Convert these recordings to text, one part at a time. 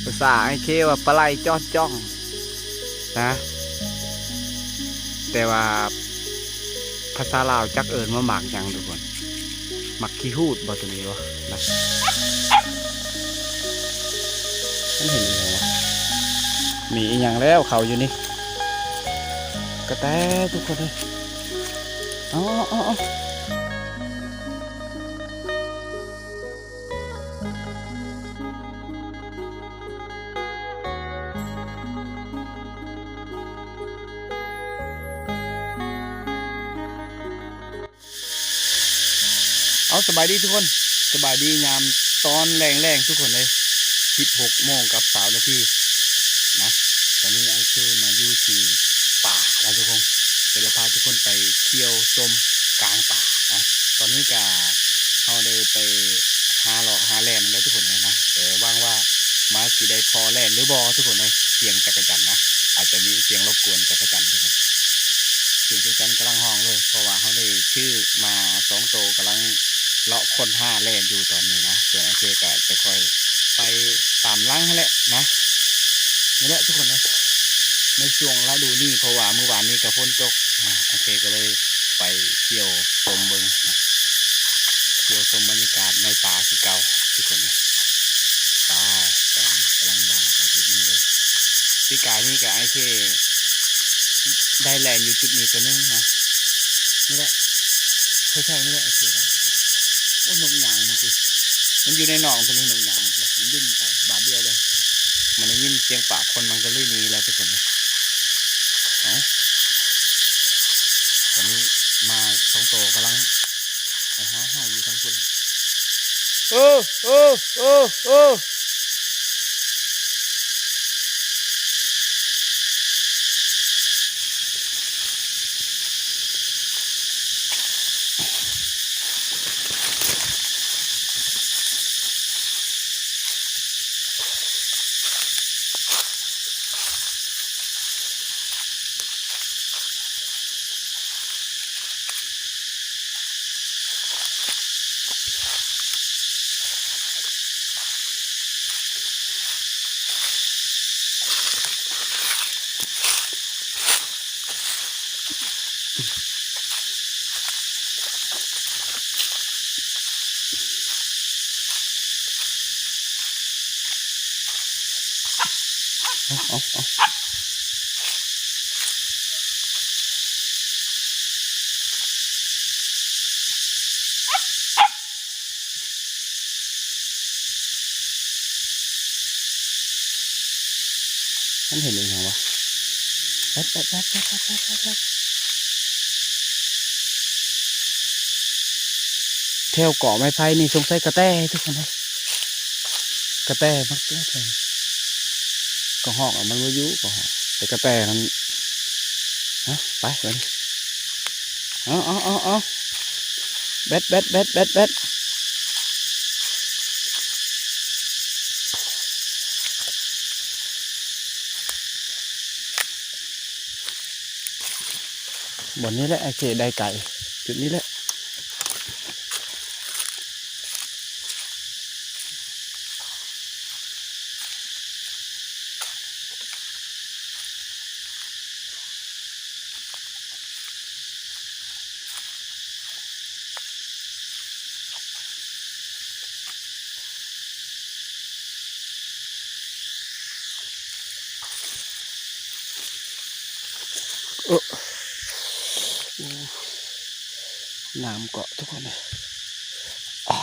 ภาษาไอ้เคว่าปลาไหลจ้อนจ้องนะแต่ว่าภาษาลาวจักเอิญว่าหมากยังทุกคนหมักขี้หูดบ่ตัวนี้วะนะมันเห็นยังไงวะมีอีกอย่างแล้วเขาอยู่นี่กระแตทุกคนเลยอ๋ออ๋อเอาสบายดีทุกคนสบายดียามตอนแรงทุกคนเลย16 โมงกับ3 นาทีนะตอนนี้ไอเคมาอยู่ที่ป่าแล้วทุกคนจะพาทุกคนไปเที่ยวชมกลางป่านะตอนนี้ก็เราได้ไปหาหลอกหาแลนแล้วทุกคนเลยนะแต่ว่างว่ามาสีได้พอแลนหรือบอทุกคนเลยเสียงจักรจันนะอาจจะมีเสียงรบกวนจักรจันทุกคนเสียงจักรจันกำลังห้องเลยเพราะว่าเขาได้ชื่อมา2 โตกำลังเลาะคน5แลนอยู่ตอนนี้นะส่วนไอเคก็จะค่อยไปตามล่างให้แหละนะนี่แหละทุกคนนะในช่วงฤดูนี้เพราะว่าเมื่อวานนี้กับฝนตกโอเคก็เลยไปเที่ยวชมบึงนะเที่ยวชมบรรยากาศในป่าที่เก่าทุกคนนะป่าแต่กำลังมองไปจุดนี้เลยที่กายนี่กับไอเคได้แลนอยู่จุดนี้ตัวนึงนะนี่แหละใช่นี่แหละไอเคได้โอ้นกยางมันอยู่ในหนองตัวนี้นกยางมันดิ้นไปบาดเดียวเลยมันได้ยินเสียงปากคนมันก็เลยหนีแล้วทุกคนเลยตอนนี้มา2 โตกำลังไปหาเห่าอยู่ทั้งคนโอ้มันเห็นยังไงวะแป๊บแถวเกาะไม้ไผ่นี่สงสัยกระแตทุกคนเลยกระแตมักแก้แทนก็หอกมันว่ายุก็หอกแต่กระแตนั้นฮะไปเลยเอาแบดบนนี้แหละไอเคได้ไก่จุดนี้แหละน้ำเกาะทุกคนเลยอ้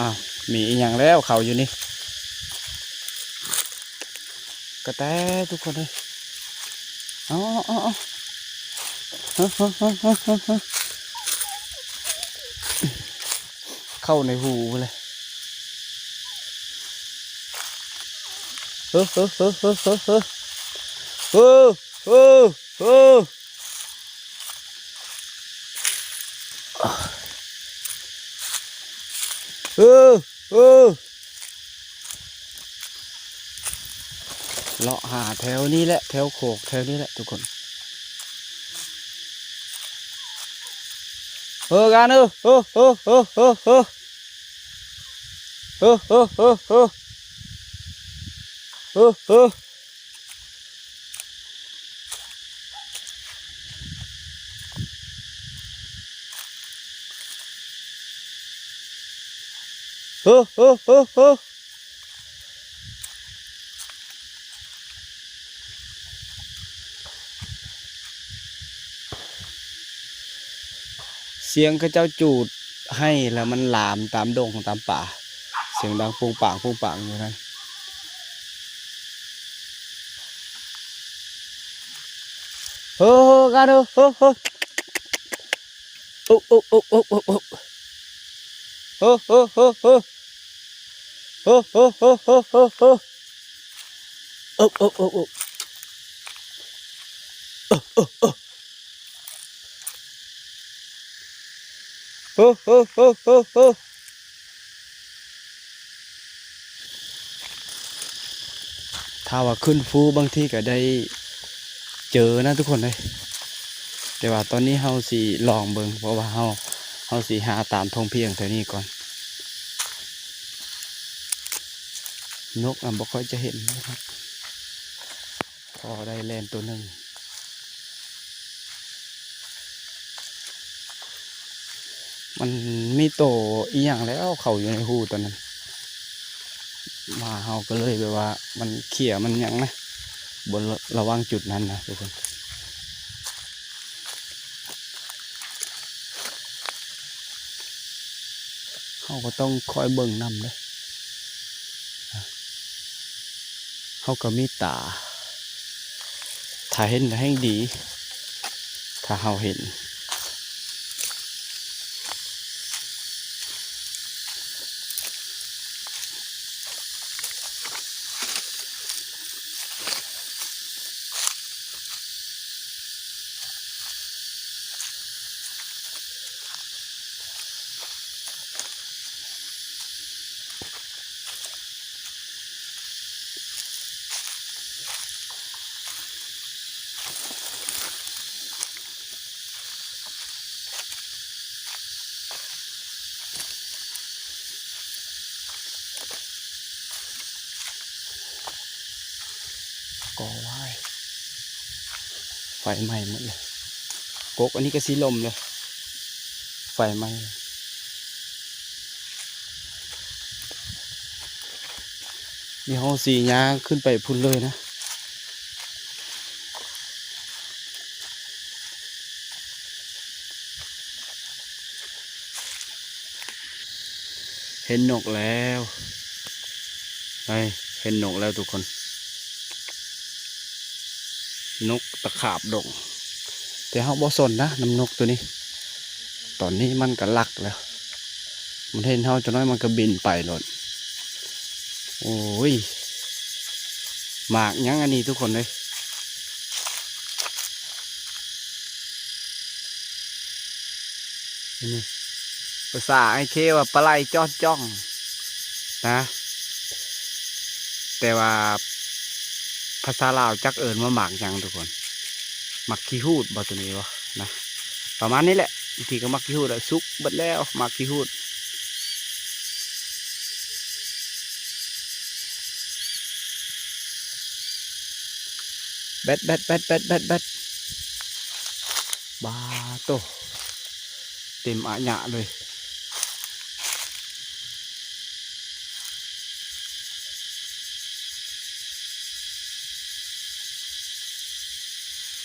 าวมีอีกอย่างแล้วเขาอยู่นี่กระแตทุกคนเลยอ๋อเข้าในหูเลยเออเลาะหาแถวนี้แหละแถวโขกแถวนี้แหละทุกคน กันเออเออเออเออเออเออเออเออเออเออเออเออเออเออเออเออเสียงเขาเจ้าจูดให้แล้วมันลามตามดงตามป่าเสียงดังปุงป่างปุงป่างอยู่นั่นเออกันเออเออเออโอ้โอ้โอ้โอ้โอ้โอ้เออเออเออเออเออเออเออเออเออเออโอ้โอ้โอ้โอ้เออเออเออเออเออถ้าว่าขึ้นฟูบางทีก็ได้เจอนะทุกคนเลยแต่ว่าตอนนี้เฮาสิลองเบิ่งเพราะว่าเฮาสิหาตามทงเพียงเท่านี้ก่อนนกบ่ค่อยจะเห็นนะครับพอได้แล่นตัวหนึ่งมันมีโตอีหยังแล้วเขาอยู่ในหูตัวนั้นมาเฮาก็เลยแบบว่ามันเขี่ยมันหยังนะบนระวังจุดนั้นนะทุกคนเขาก็ต้องคอยเบิ่งนำเลยเขาก็มีตาถ้าเห็นก็ให้ดีถ้าเขาเห็นก็ว่ายไฟไหม้หมดเลยกกอันนี้ก็สีลมเลยไฟไหม้มีห้องสีหญ้าขึ้นไปพุ่นเลยนะเห็นนกแล้วไปเห็นนกแล้วทุกคนนกตะขาบดงแต่เขาบ่สนนะน้ำนกตัวนี้ตอนนี้มันก็ลักแล้วมันเห็นเขาจะน้อยมันก็บินไปหลดโอ้ยหมากยังอันนี้ทุกคนเลยนี่ภาษาไอเคว่าปลาไหลจ้อนจ้องนะแต่ว่าภาษาลาวจักเอิญว่าหมากยังทุกคนหมักขี้หูดบ่ตัวนี้วะนะประมาณนี้แหละบางทีก็หมักขี้หูดซุกบัดแล้วหมักขี้หูดแบดแบดแบดแบดแบดแบดบาโตเต็มอะหยะเลย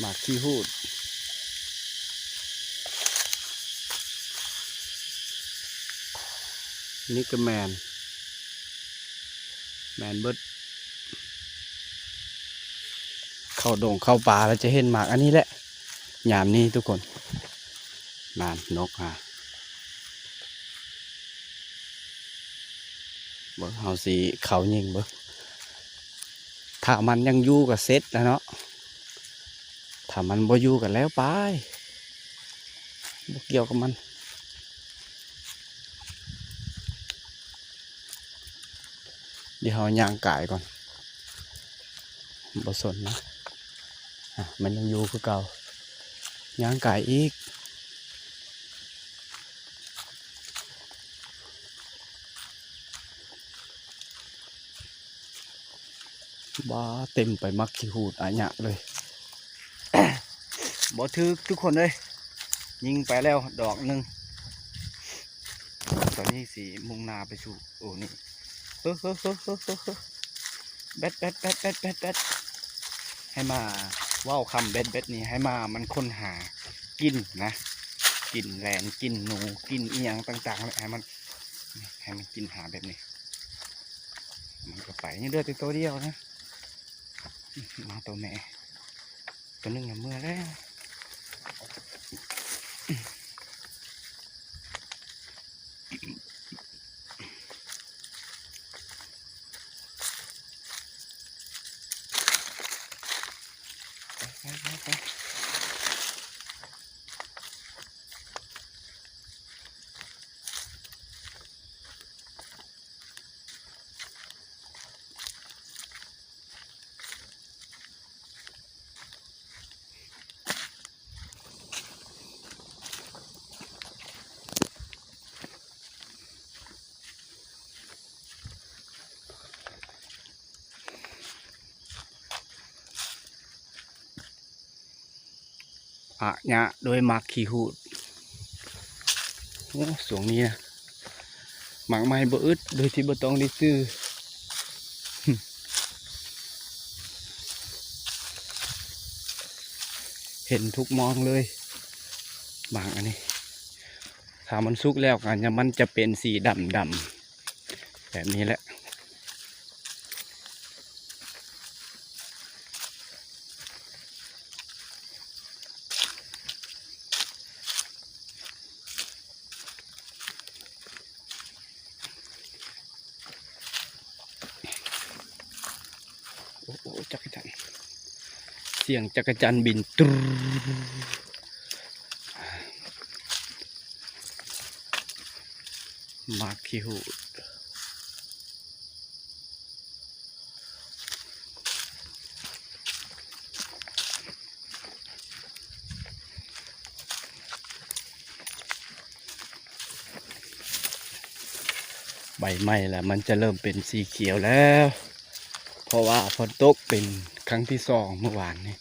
หมากขี้หูดนี่ก็แมนเบิดเข้าดงเข้าป่าแล้วจะเห็นหมากอันนี้แหละยามนี้ทุกคนนานนกฮะเบิ่งเฮาสีเขายิงเบิ่งถ้ามันยังอยู่กับเซ็ตแล้วเนาะถ้ามันบ่อยู่กันแล้วไปบ่เกี่ยวกับมันเดี๋ยวเฮาย่างกายก่อนบ่สนนะมันยังอยู่คือเก่าย่างกายอีก บ้าเต็มไปมักขี้หูดอะหยะเลย บ่ทึกทุกคนเลยยิงไปแล้วดอกหนึ่งตอนนี้สีมุ่งหน้าไปสู่โอ้นี่เฮ้อแบดให้มาว่าวคำแบดนี่ให้มามันค้นหากินนะกินแลนกินหนูกินอีหยังต่างๆให้มันกินหาแบบนี้มันก็ไปนี่เลือดตัวเดียวนะมาตัวแม่ตัวนึงเมื่อแล้วไปอะหยะโดยมักขี้หูดโอ้สวงนี้นะหมักไม้บ่อึดโดยที่บ่ต้องได้ซื้อเห็นทุกมองเลยบางอันนี้ถ้ามันสุกแล้วกันมันจะเป็นสีดำแบบนี้แหละโอ้จักรจันทร์เสียงจักรจันทร์บินตรูมาขี้หูดใบไม้แล้วมันจะเริ่มเป็นสีเขียวแล้วเพราะว่าฝนตกเป็นครั้งที่2เมื่อวานนี้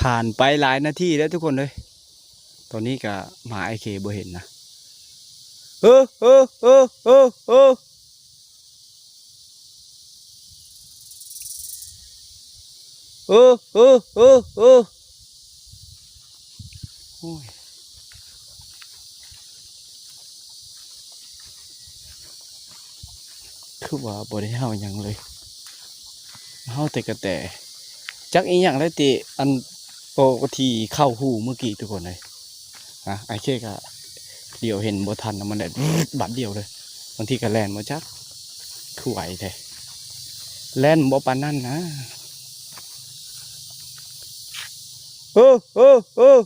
ผ่านไปหลายนาทีแล้วทุกคนเลยตอนนี้ก็หาไอเคบ่เห็นนะเออโอ้ยคือว่าบ่ได้เฮาหยังเลยเฮาแต่กระแต่จักอีหยังเลยติอันโปกทีเข้าหูเมื่อกี้ทุกคนเลยนะไอเคก็เดี๋ยวเห็นบ่ทันมันได้บัดเดียวเลยบางทีก็แล่นบ่จักคือไหวแท้แล่นบ่ปานนั้นนะเออเออเออ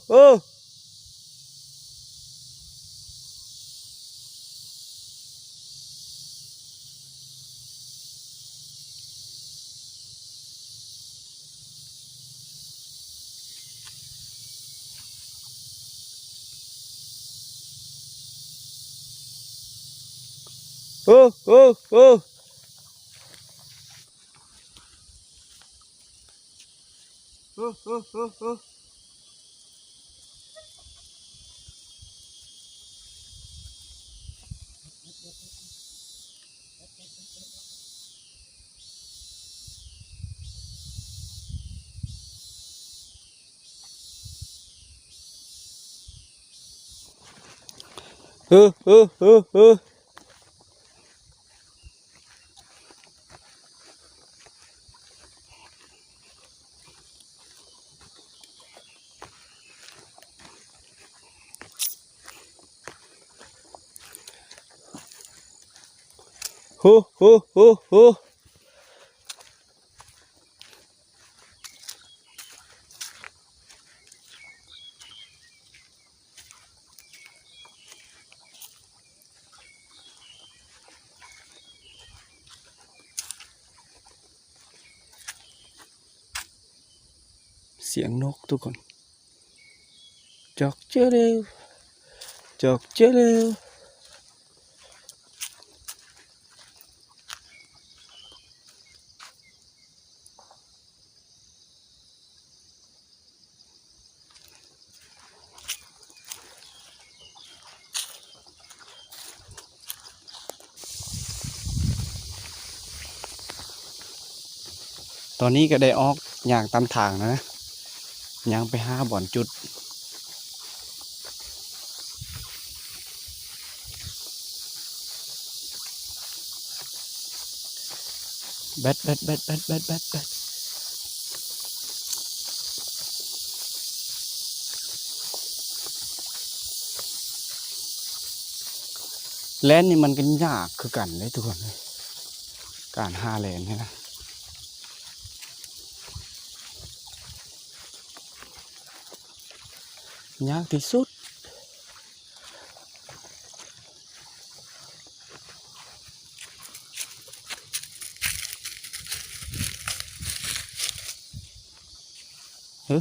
โห เสียงนกทุกคนจอกเจอเร็วจอกเจอเร็วตอนนี้ก็ได้ออกอย่างตามทางนะยังไปหาบ่อนจุดแบดแลนนี่มันก็ยากคือกันเลยทุกคนเลยการหาแลนนี่นะยากที่สุดเฮ้อ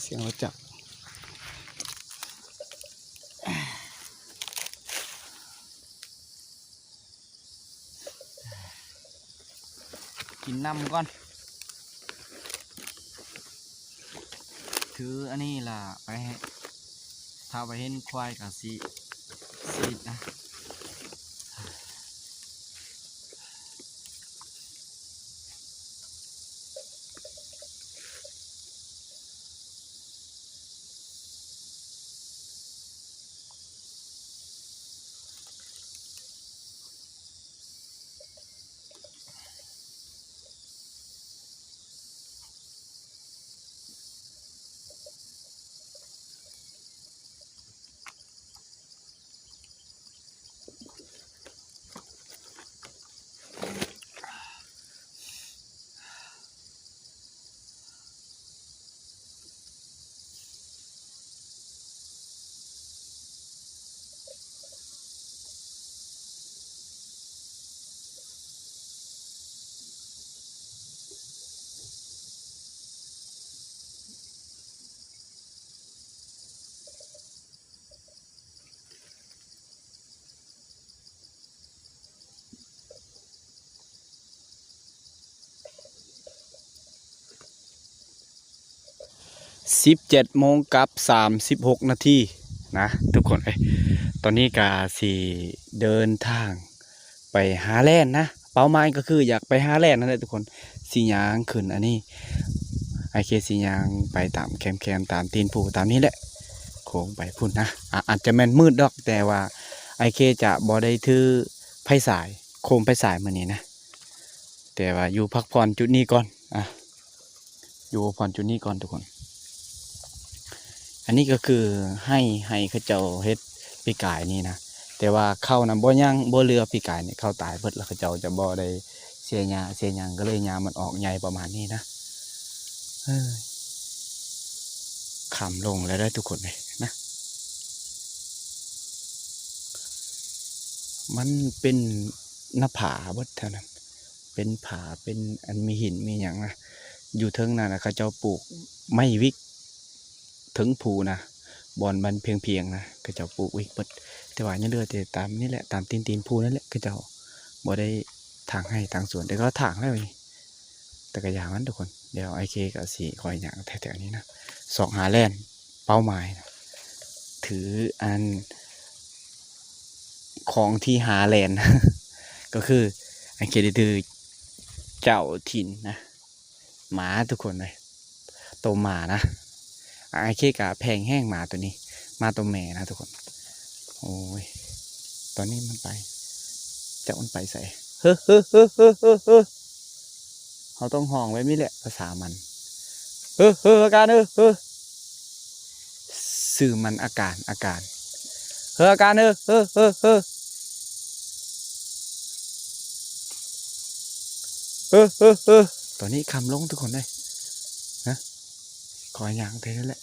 เสียงรถจักรกินน้ำก่อนถืออันนี้ล่ะไปถ้าไปเห็นควายกับสีนะ17 โมงกับ36 นาทีนะทุกคนตอนนี้กาสีเดินทางไปหาแล่นนะเป้าหมายก็คืออยากไปหาแล่นนั่นแหละทุกคนสียางขึ้นอันนี้ไอเคสียางไปตามแคมตามตีนผูตามนี้แหละโค้งไปพุ่นนะอาจจะแม่นมืดดอกแต่ว่าไอเคจะบ่ได้ถือไฟสายโคมไฟสายมื้อนี้นะแต่ว่าอยู่พักผ่อนจุดนี้ก่อนอยู่ผ่อนจุดนี้ก่อนทุกคนอันนี้ก็คือให้เขาเจ้าเฮ็ดปีกายนี่นะแต่ว่าเข้านะบ่ย่างบ่เรือปีกายเนี่ยเข้าตายเบิดแล้วเขาเจ้าจะบ่ได้เสียหยังก็เลยหญ้ามันออกใหญ่ประมาณนี้นะขำลงแล้วได้ทุกคนเลยนะมันเป็นหน้าผาเบิดเท่านั้นเป็นผาเป็นอันมีหินมีหยังนะอยู่เทิงนั่นนะเขาเจ้าปลูกไม้วิกถึงภูนะบอนมันเพียงนะก็จะปลูกวิกเปิดแต่ว่าเนี่ยเลือแต่ตามนี่แหละตามตีนภูนั่นแหละก็จะบ่ได้ทางให้ทางสวนแต่ก็ทางแล้วนี่แต่ก็อย่างนั้นทุกคนเดี๋ยวไอเคกับสีคอยอย่างแถวๆนี้นะสองหาแลนเป้าหมายนะถืออันของที่หาแลนก็คือไอเคได้ถือเจ้าถิ่นนะหมาทุกคนเลยโตหมานะไอเคกับแพงแห้งหมาตัวนี้มาตัวแม่นะทุกคนโอ้ยตอนนี้มันไปจะมันไปใส่เฮ้อเขาต้องห้องไว้นี่แหละภาษามันอาการสื่อมันอาการอาการอาการตอนนี้คำลงทุกคนเลยนะขออย่างเท่านั้นแหละ